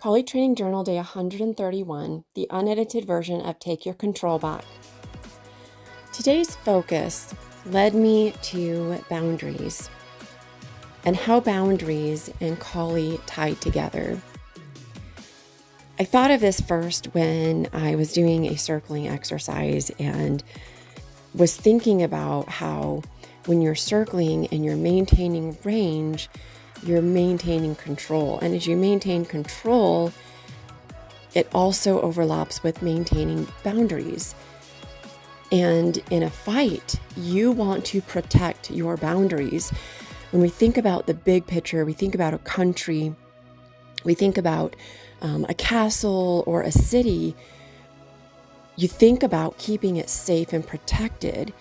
Colleague Training Journal Day 131, the unedited version of Take Your Control Back. Today's focus led me to boundaries and how boundaries and collie tied together. I thought of this first when I was doing a circling exercise and was thinking about how when you're circling and you're maintaining range, you're maintaining control. And as you maintain control, it also overlaps with maintaining boundaries. And in a fight, you want to protect your boundaries. When we think about the big picture, we think about a country, we think about a castle or a city, you think about keeping it safe and protected.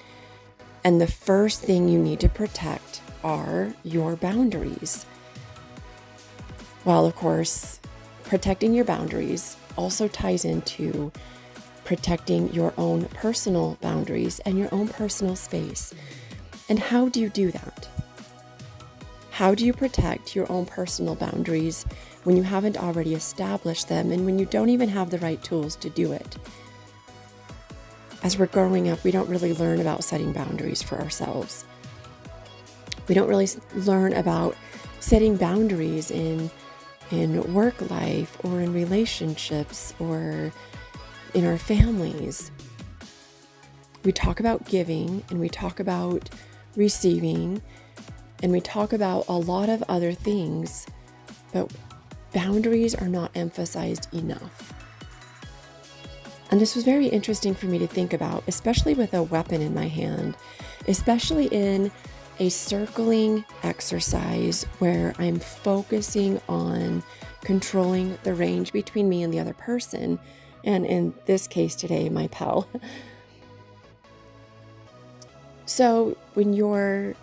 And the first thing you need to protect are your boundaries. Well, of course, protecting your boundaries also ties into protecting your own personal boundaries and your own personal space. And how do you do that? How do you protect your own personal boundaries when you haven't already established them and when you don't even have the right tools to do it? As we're growing up, we don't really learn about setting boundaries for ourselves. We don't really learn about setting boundaries in work life or in relationships or in our families. We talk about giving and we talk about receiving and we talk about a lot of other things, but boundaries are not emphasized enough. And this was very interesting for me to think about, especially with a weapon in my hand, especially in a circling exercise where I'm focusing on controlling the range between me and the other person. And in this case today, my pal. So when you're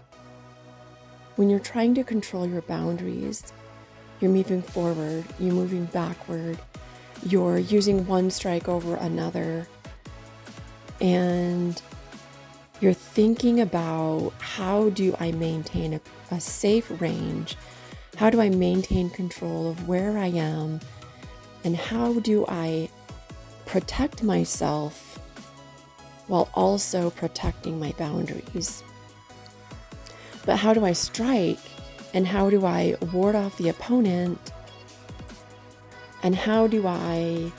trying to control your boundaries, you're moving forward, you're moving backward, you're using one strike over another, and you're thinking about how do I maintain a safe range? How do I maintain control of where I am? And how do I protect myself while also protecting my boundaries? But how do I strike? And how do I ward off the opponent? And how do I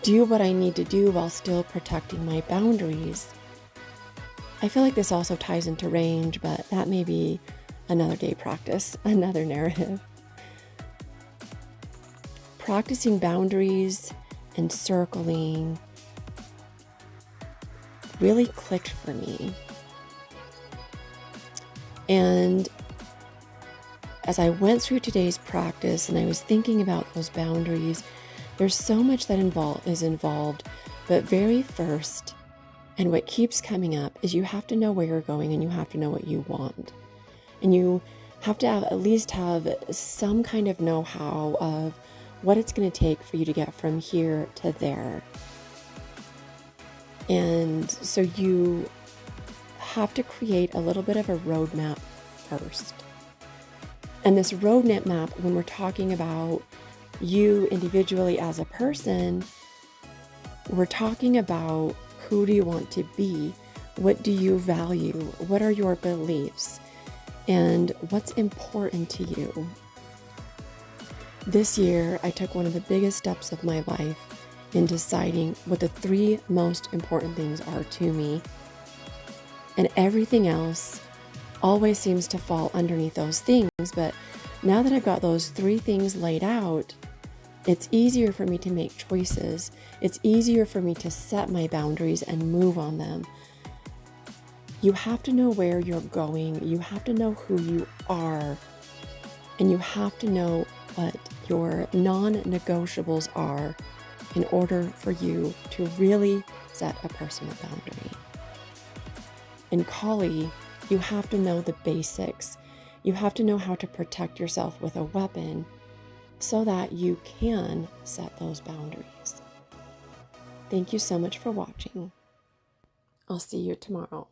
do what I need to do while still protecting my boundaries? I feel like this also ties into range, but that may be another day practice, another narrative. Practicing boundaries and circling really clicked for me. And as I went through today's practice and I was thinking about those boundaries, there's so much that is involved, but very first, and what keeps coming up is you have to know where you're going and you have to know what you want. And you have to at least have some kind of know-how of what it's going to take for you to get from here to there. And so you have to create a little bit of a roadmap first. And this roadmap map, when we're talking about you individually as a person, we're talking about who do you want to be? What do you value? What are your beliefs? And what's important to you? This year, I took one of the biggest steps of my life in deciding what the 3 most important things are to me. And everything else always seems to fall underneath those things. But now that I've got those 3 things laid out, it's easier for me to make choices. It's easier for me to set my boundaries and move on them. You have to know where you're going. You have to know who you are. And you have to know what your non-negotiables are in order for you to really set a personal boundary. In Collie, you have to know the basics. You have to know how to protect yourself with a weapon so that you can set those boundaries. Thank you so much for watching. I'll see you tomorrow.